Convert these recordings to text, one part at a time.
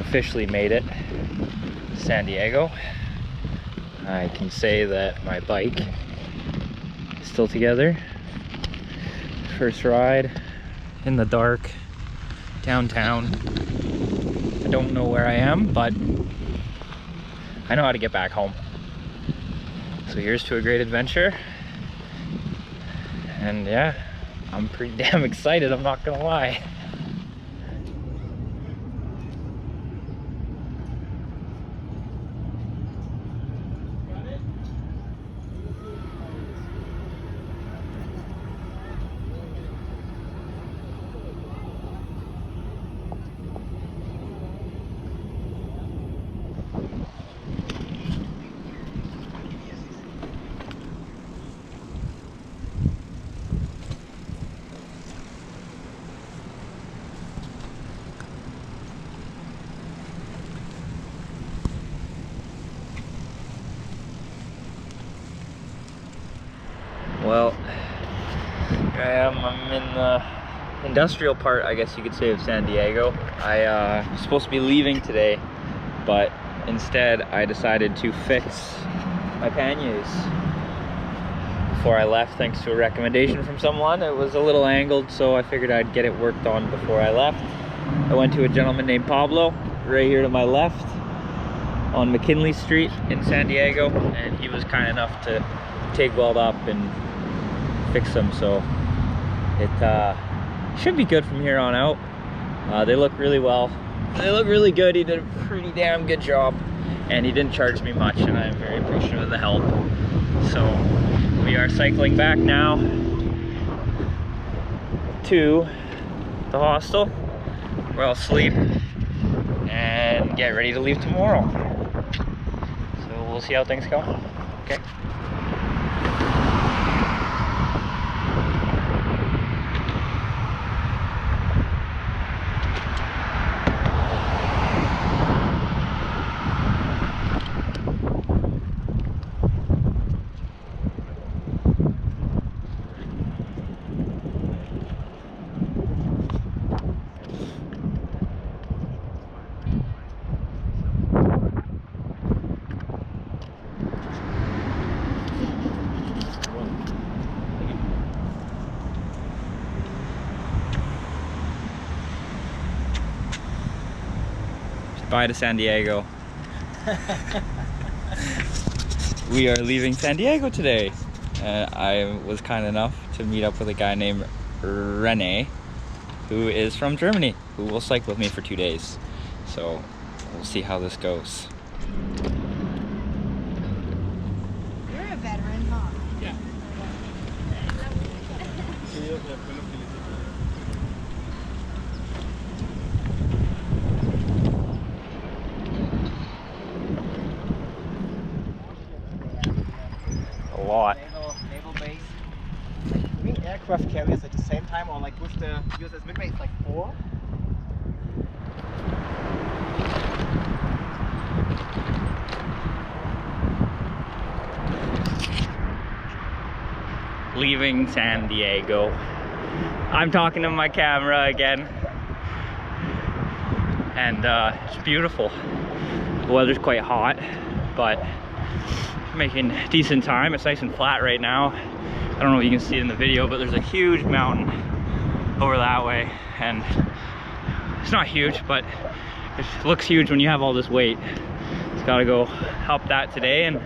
officially made it to San Diego. I can say that my bike is still together. First ride in the dark downtown. I don't know where I am, but I know how to get back home. So here's to a great adventure. And yeah, I'm pretty damn excited, I'm not gonna lie. Well, here I am. I'm in the industrial part, I guess you could say, of San Diego. I was supposed to be leaving today, but instead I decided to fix my panniers before I left, thanks to a recommendation from someone. It was a little angled, so I figured I'd get it worked on before I left. I went to a gentleman named Pablo, right here to my left, on McKinley Street in San Diego, and he was kind enough to TIG weld up and fix them, so it should be good from here on out. They look really well. They look really good. He did a pretty damn good job, and he didn't charge me much, and I'm very appreciative of the help. So we are cycling back now to the hostel where I'll sleep and get ready to leave tomorrow. So we'll see how things go. Okay. Bye to San Diego. We are leaving San Diego today. I was kind enough to meet up with a guy named Rene, who is from Germany, who will cycle with me for 2 days. So we'll see how this goes. You're a veteran, huh? Yeah. A lot. Naval base. Like, doing aircraft carriers at the same time, or like with the USS Midway, it's like 4. Leaving San Diego. I'm talking to my camera again. And it's beautiful. The weather's quite hot, but making decent time. It's nice and flat right now. I don't know if you can see it in the video, but there's a huge mountain over that way, and it's not huge, but it looks huge when you have all this weight. It's got to go up that today, and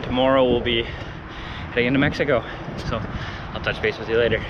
tomorrow we'll be heading into Mexico. So I'll touch base with you later.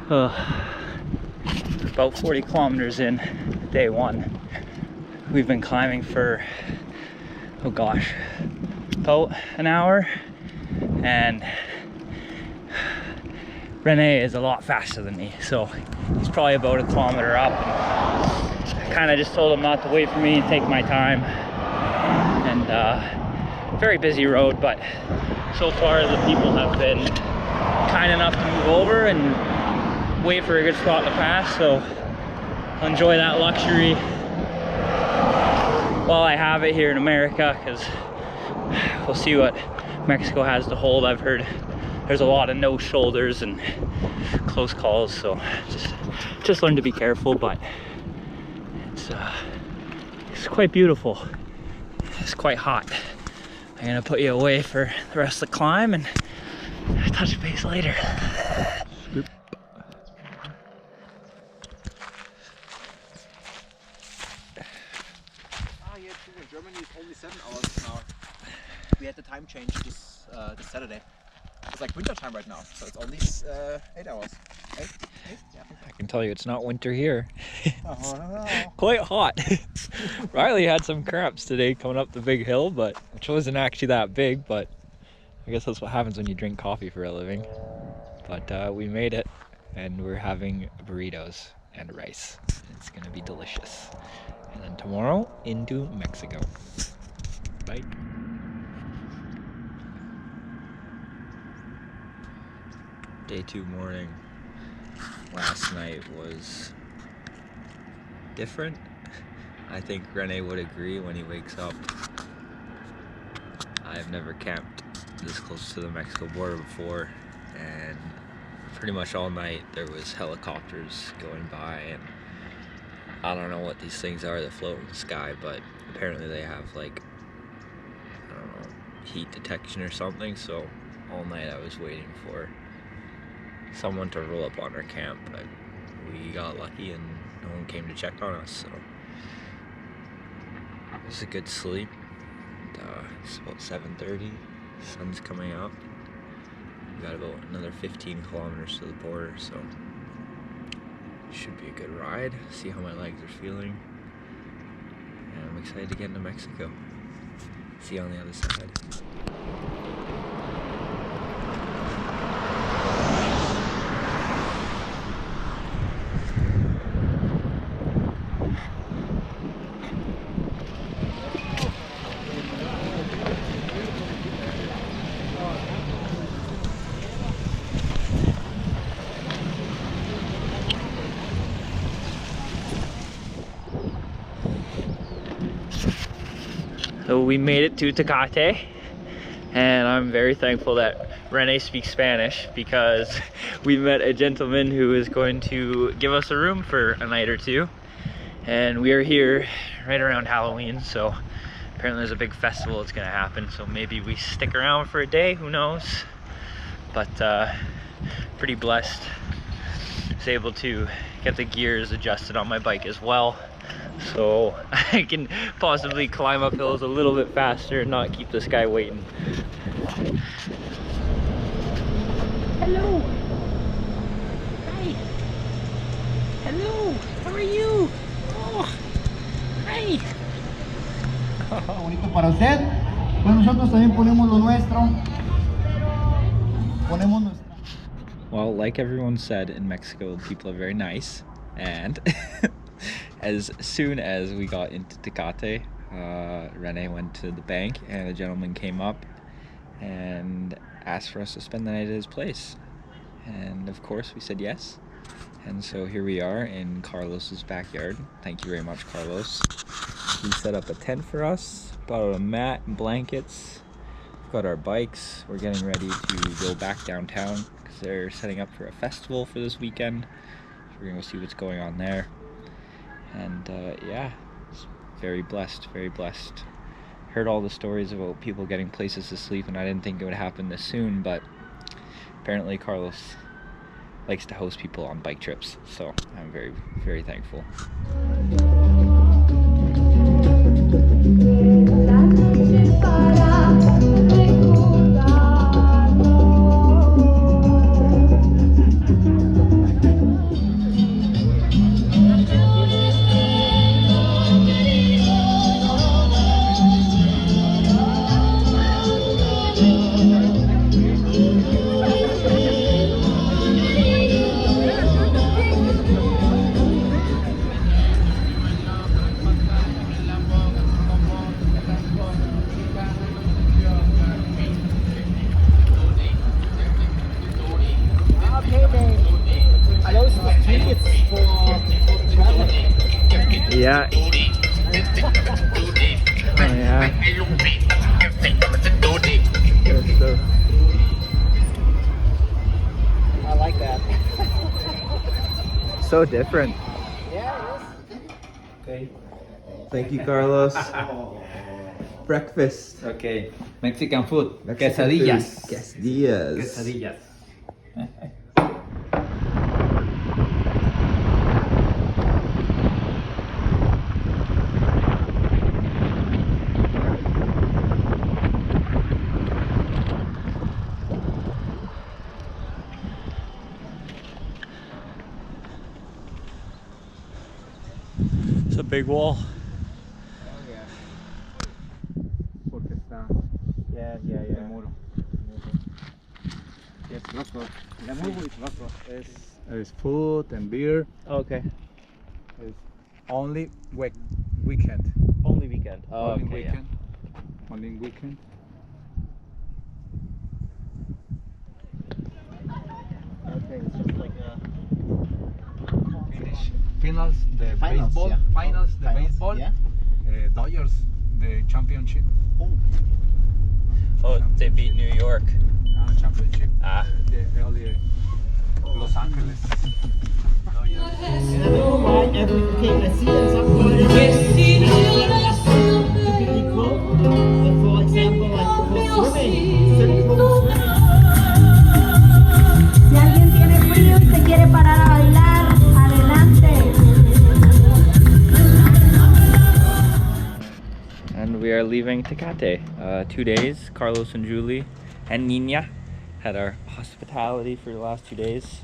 Well, about 40 kilometers in, day one. We've been climbing for, oh gosh, about an hour, and Rene is a lot faster than me, so he's probably about a kilometer up. I kind of just told him not to wait for me and take my time. And very busy road, but so far the people have been kind enough to move over and wait for a good spot to pass, so I'll enjoy that luxury while I have it here in America, because we'll see what Mexico has to hold. I've heard there's a lot of no shoulders and close calls, so just learn to be careful. But it's quite beautiful. It's quite hot. I'm gonna put you away for the rest of the climb and touch base later. Oh yeah, in Germany it's only 7 hours now. We had the time change this Saturday. It's like winter time right now, so it's only 8 hours. 8? Yeah. I can tell you it's not winter here. Oh no. Quite hot. Riley had some cramps today coming up the big hill, but which wasn't actually that big, but I guess that's what happens when you drink coffee for a living. But we made it, and we're having burritos and rice. It's gonna be delicious. And then tomorrow into Mexico. Bye. Day 2 morning. Last night was different. I think Rene would agree when he wakes up. I've never camped this close to the Mexico border before, and pretty much all night there was helicopters going by, and I don't know what these things are that float in the sky, but apparently they have, like, I don't know, heat detection or something. So all night I was waiting for someone to roll up on our camp, but we got lucky and no one came to check on us, so it was a good sleep. It's about 7:30, sun's coming up. We got about another 15 kilometers to the border, so it should be a good ride. See how my legs are feeling, and I'm excited to get into Mexico. See you on the other side. So we made it to Tecate, and I'm very thankful that Rene speaks Spanish, because we met a gentleman who is going to give us a room for a night or two. And we are here right around Halloween, so apparently there's a big festival that's gonna happen, so maybe we stick around for a day, who knows. But pretty blessed. I was able to get the gears adjusted on my bike as well, so I can possibly climb up hills a little bit faster and not keep this guy waiting. Hello! Hi! Hello! How are you? Oh! Hi! Bonito para usted. Pues nosotros también ponemos lo nuestro. Ponemos nuestra. Well, like everyone said, in Mexico, people are very nice, and as soon as we got into Tecate, Rene went to the bank, and a gentleman came up and asked for us to spend the night at his place. And of course we said yes. And so here we are in Carlos's backyard. Thank you very much, Carlos. He set up a tent for us, brought out a mat and blankets. We've got our bikes. We're getting ready to go back downtown because they're setting up for a festival for this weekend. So we're gonna go see what's going on there. And yeah, it's very blessed, very blessed. Heard all the stories about people getting places to sleep, and I didn't think it would happen this soon, but apparently Carlos likes to host people on bike trips, so I'm very, very thankful. I like that. So different. Yeah, Okay. Thank you, Carlos. Breakfast. Okay. Mexican food. Mexican Quesadillas. food. Quesadillas. Quesadillas. It's a big wall. Porque está. Yeah. El muro. Yes, loco. El muro is loco. There's food and beer. Okay. It's only weekend. Only weekend. Oh, Only okay, weekend. Only weekend. Okay, it's just like a. Finals, the Finals, baseball. yeah. Finals, the Finals, baseball. yeah. Dodgers, the championship. Oh, they beat New York. Championship. Ah. The earlier Los Angeles. For example, like for swimming, certain Si alguien tiene frío y se quiere parar a bailar, adelante. And we are leaving Tecate. 2 days. Carlos and Julie and Nina had our hospitality for the last 2 days.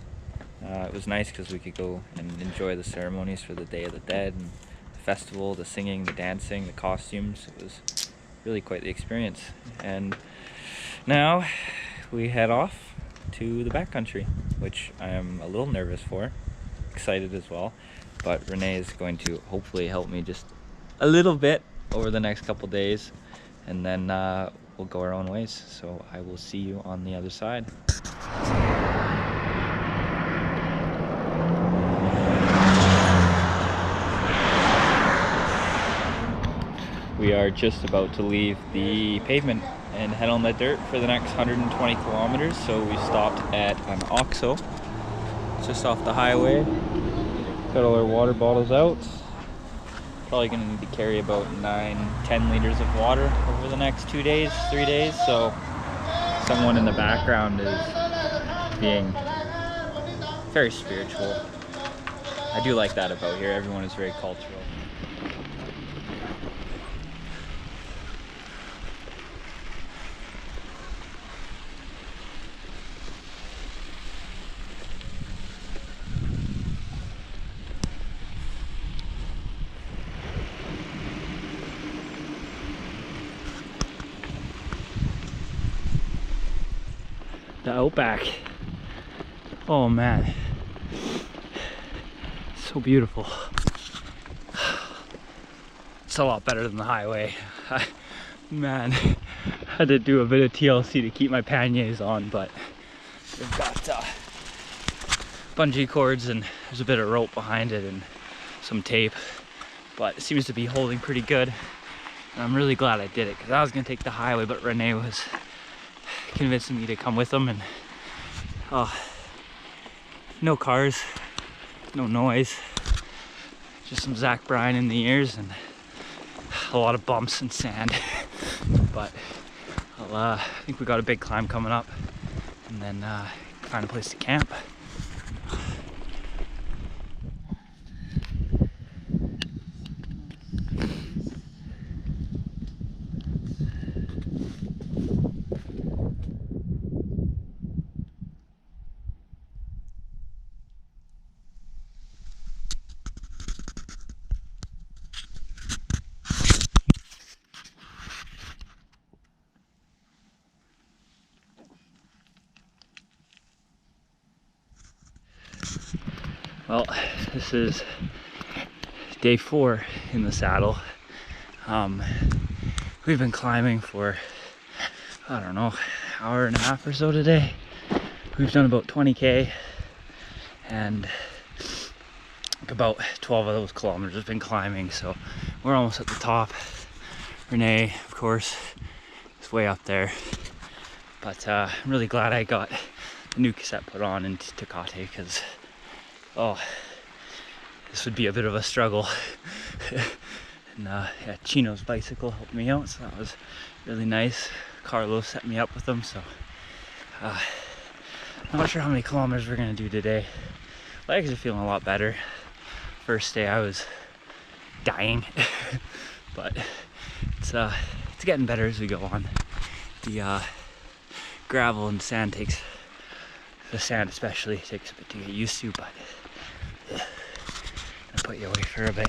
It was nice because we could go and enjoy the ceremonies for the Day of the Dead, and the festival, the singing, the dancing, the costumes. It was really quite the experience. And now we head off to the backcountry, which I am a little nervous for, excited as well. But Renee is going to hopefully help me just a little bit over the next couple days, and then we'll go our own ways. So I will see you on the other side. We are just about to leave the pavement and head on the dirt for the next 120 kilometers. So we stopped at an OXXO just off the highway. Got all our water bottles out. Probably gonna need to carry about 9-10 liters of water over the next 2 days, 3 days. So someone in the background is being very spiritual. I do like that about here. Everyone is very cultural. The outback. Oh man, so beautiful. It's a lot better than the highway. Man, had to do a bit of TLC to keep my panniers on, but we've got bungee cords and there's a bit of rope behind it and some tape, but it seems to be holding pretty good. And I'm really glad I did it, because I was gonna take the highway, but Renee was convincing me to come with them. And no cars, no noise, just some Zach Bryan in the ears and a lot of bumps and sand. But I think we got a big climb coming up, and then find a place to camp. Well, this is day 4 in the saddle. We've been climbing for, I don't know, hour and a half or so today. We've done about 20K, and about 12 of those kilometers have been climbing, so we're almost at the top. Renee, of course, is way up there. But I'm really glad I got the new cassette put on in Tecate, because, oh, this would be a bit of a struggle. And yeah, Chino's bicycle helped me out, so that was really nice. Carlos set me up with them, so I'm not sure how many kilometers we're gonna do today. Legs are feeling a lot better. First day I was dying, but it's getting better as we go on. The gravel and sand takes, the sand especially, takes a bit to get used to, but I'll put you away for a bit.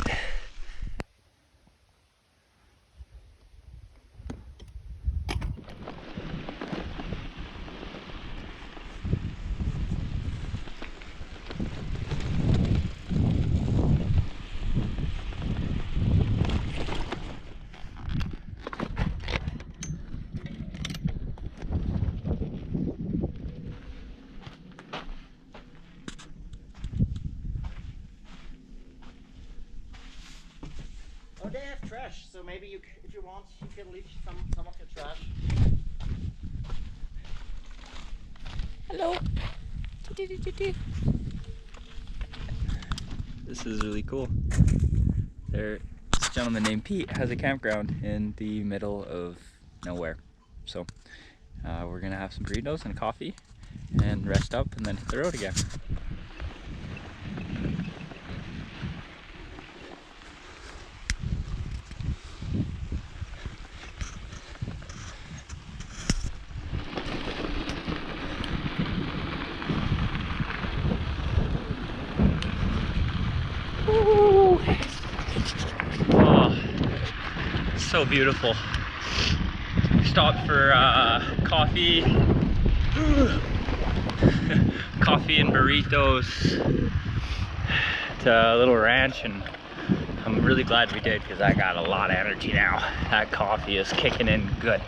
Oh, they have trash, so maybe you, if you want, you can leave some of your trash. Hello. This is really cool. This gentleman named Pete has a campground in the middle of nowhere. So we're gonna have some burritos and coffee and rest up and then hit the road again. Ooh. Oh, so beautiful. Stopped for coffee, coffee and burritos at a little ranch, and I'm really glad we did because I got a lot of energy now. That coffee is kicking in good,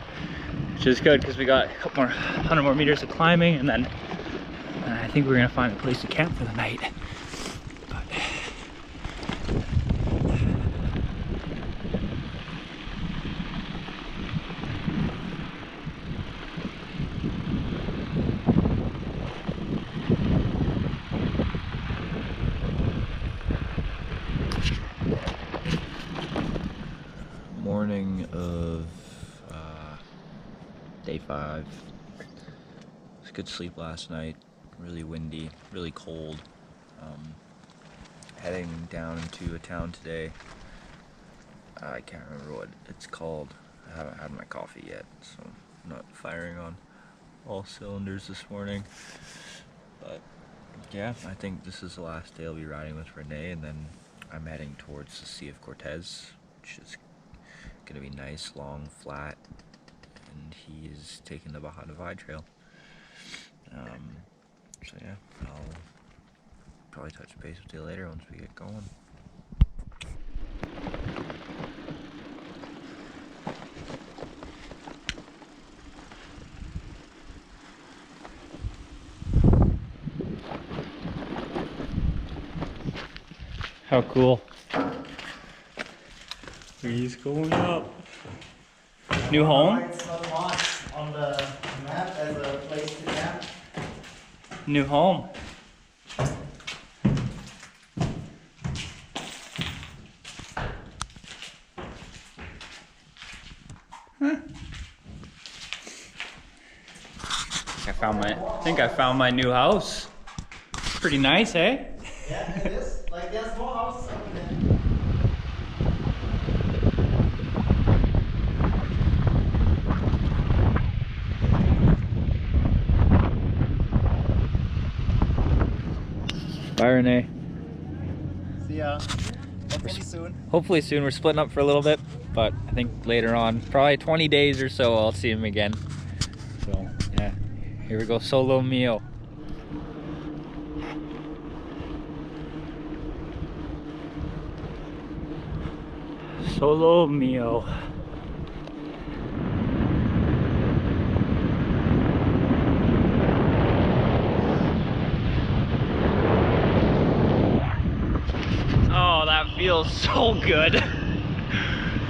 which is good because we got a couple more 100 more meters of climbing, and then I think we're gonna find a place to camp for the night. Morning of day 5. It was good sleep last night. Really windy, really cold. Heading down into a town today. I can't remember what it's called. I haven't had my coffee yet, so I'm not firing on all cylinders this morning. But yeah, I think this is the last day I'll be riding with Renee, and then I'm heading towards the Sea of Cortez, which is gonna be nice, long, flat, and he is taking the Baja Divide Trail. So yeah, I'll probably touch base with you later once we get going. How cool. He's going up. New home? It's not marked on the map as a place to camp. New home. I think I found my new house. Pretty nice, eh? Yeah, it is. Like, there's more houses over there. Bye, Renee. See ya. Hopefully soon. Hopefully soon. We're splitting up for a little bit, but I think later on, probably 20 days or so, I'll see him again. So yeah, here we go, solo mio. Solo mio. Oh, that feels so good.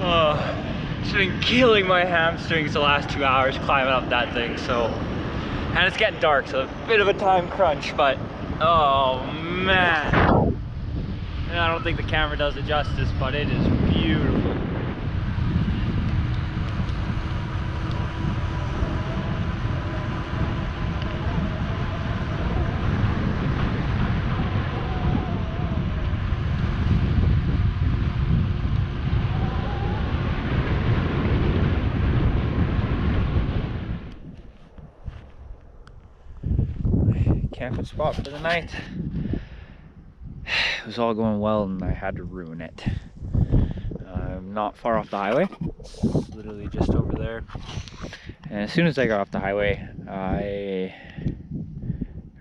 Oh. It's been killing my hamstrings the last 2 hours climbing up that thing, so. And it's getting dark, so a bit of a time crunch, but oh man. And I don't think the camera does it justice, but it is beautiful. Camping spot for the night. It was all going well and I had to ruin it. I'm not far off the highway. It's literally just over there. And as soon as I got off the highway, I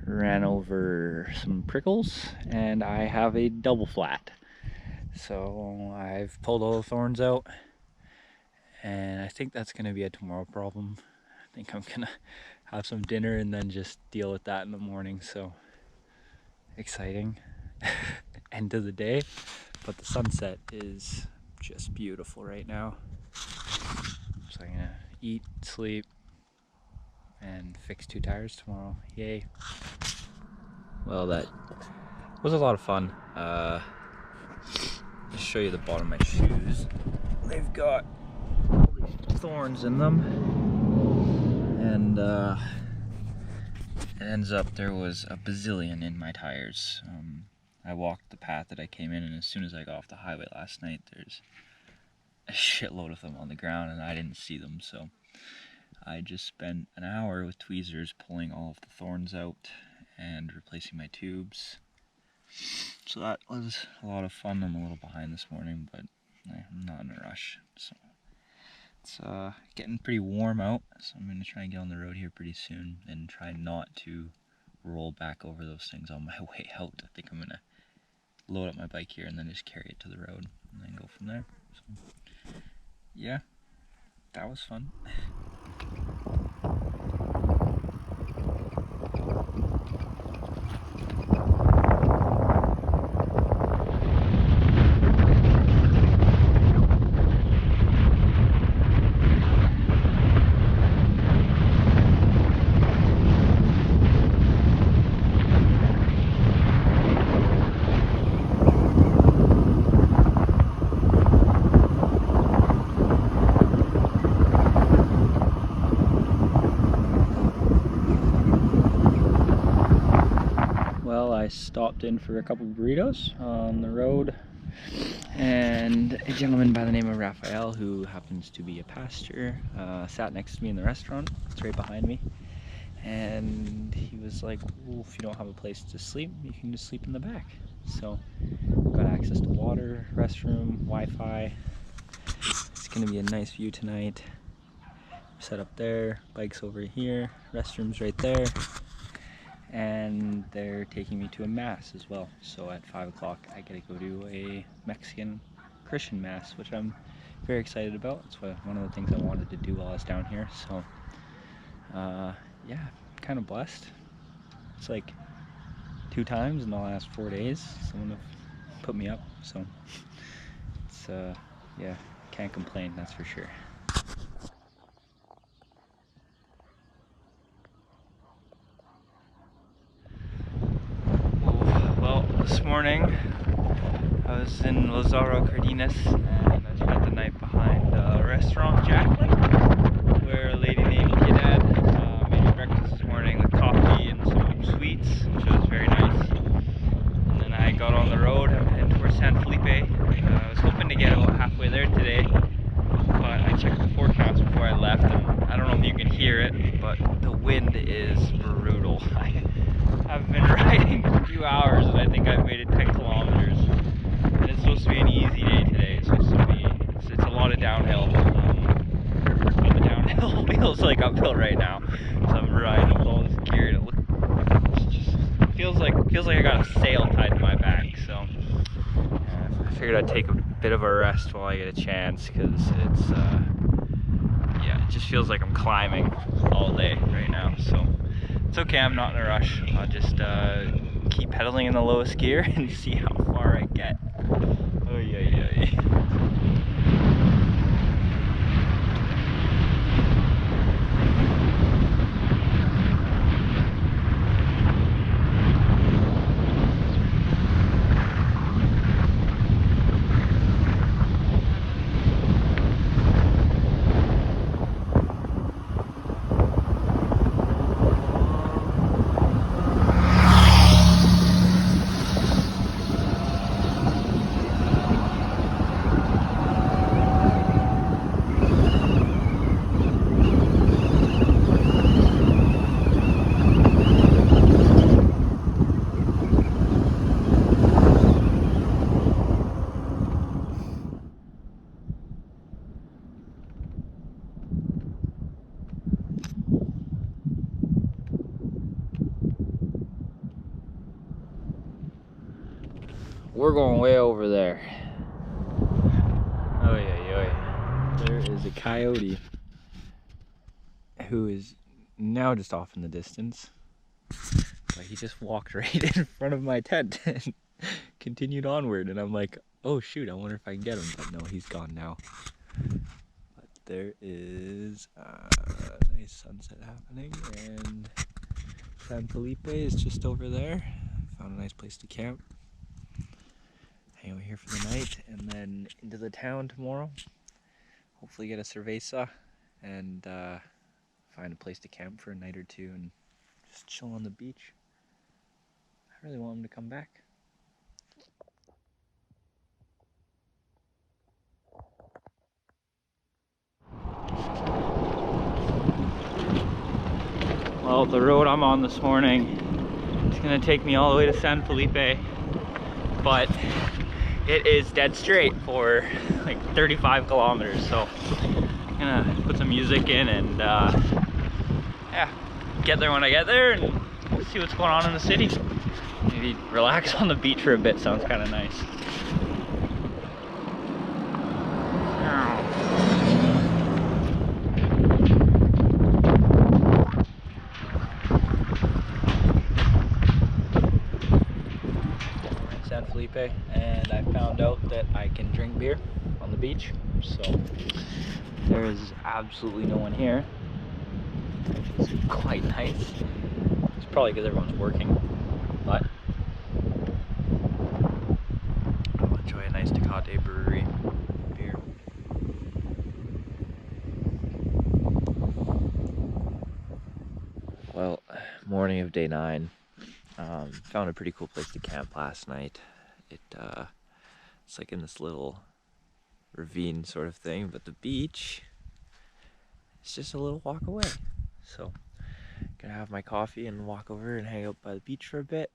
ran over some prickles and I have a double flat. So I've pulled all the thorns out and I think that's gonna be a tomorrow problem. I think I'm gonna have some dinner and then just deal with that in the morning. So exciting. End of the day, but the sunset is just beautiful right now. So I'm gonna eat, sleep, and fix 2 tires tomorrow. Yay. Well, that was a lot of fun. Just show you the bottom of my shoes. They've got all these thorns in them, and it ends up there was a bazillion in my tires. I walked the path that I came in, and as soon as I got off the highway last night, there's a shitload of them on the ground, and I didn't see them, so I just spent an hour with tweezers pulling all of the thorns out and replacing my tubes. So that was a lot of fun. I'm a little behind this morning, but I'm not in a rush. So it's getting pretty warm out, so I'm going to try and get on the road here pretty soon and try not to roll back over those things on my way out. I think I'm going to load up my bike here and then just carry it to the road and then go from there. So yeah, that was fun. I stopped in for a couple of burritos on the road, and a gentleman by the name of Raphael, who happens to be a pastor, sat next to me in the restaurant. It's right behind me, and he was like, well, if you don't have a place to sleep, you can just sleep in the back. So we've got access to water, restroom, Wi-Fi. It's gonna be a nice view tonight. Set up there, bikes over here, restrooms right there. And they're taking me to a mass as well. So at 5 o'clock I get to go to a Mexican Christian mass, which I'm very excited about. It's one of the things I wanted to do while I was down here. So yeah, kind of blessed. It's like 2 times in the last 4 days someone have put me up, so it's yeah, can't complain, that's for sure. This morning I was in Lazaro Cardenas and I spent the night behind restaurant Jacqueline, where a lady named Kidad made me breakfast this morning with coffee and some sweets, which was very nice. And then I got on the road and headed towards San Felipe. I was hoping to get about halfway there today, but I checked the forecast before I left, and I don't know if you can hear it, but the wind is brutal. I've been riding for 2 hours and I think I've made it 10 kilometers. And it's supposed to be an easy day today. It's supposed to be, it's a lot of downhill. But the downhill feels like uphill right now. So I'm riding with all this gear and it just feels like I got a sail tied to my back. So I figured I'd take a bit of a rest while I get a chance, because it's yeah, it just feels like I'm climbing all day right now. So it's okay, I'm not in a rush. I'll just keep pedaling in the lowest gear and see how far I get. Oh yeah, yeah. we're going way over there. Oh yeah. There is a coyote who is now just off in the distance. But he just walked right in front of my tent and continued onward. And I'm like, oh shoot, I wonder if I can get him. But no, he's gone now. But there is a nice sunset happening, and San Felipe is just over there. Found a nice place to camp. Hang out here for the night, and then into the town tomorrow. Hopefully get a cerveza and find a place to camp for a night or two and just chill on the beach. I really want him to come back. Well, the road I'm on this morning is gonna take me all the way to San Felipe, but it is dead straight for like 35 kilometers. So I'm gonna put some music in and yeah, get there when I get there and see what's going on in the city. Maybe relax on the beach for a bit, sounds kind of nice. San Felipe, and I found out that I can drink beer on the beach, so there is absolutely no one here, which is quite nice. It's probably because everyone's working, but I'll enjoy a nice Tecate brewery beer. Well, morning of day 9. Found a pretty cool place to camp last night. It's like in this little ravine sort of thing, but the beach is just a little walk away. So, gonna have my coffee and walk over and hang out by the beach for a bit.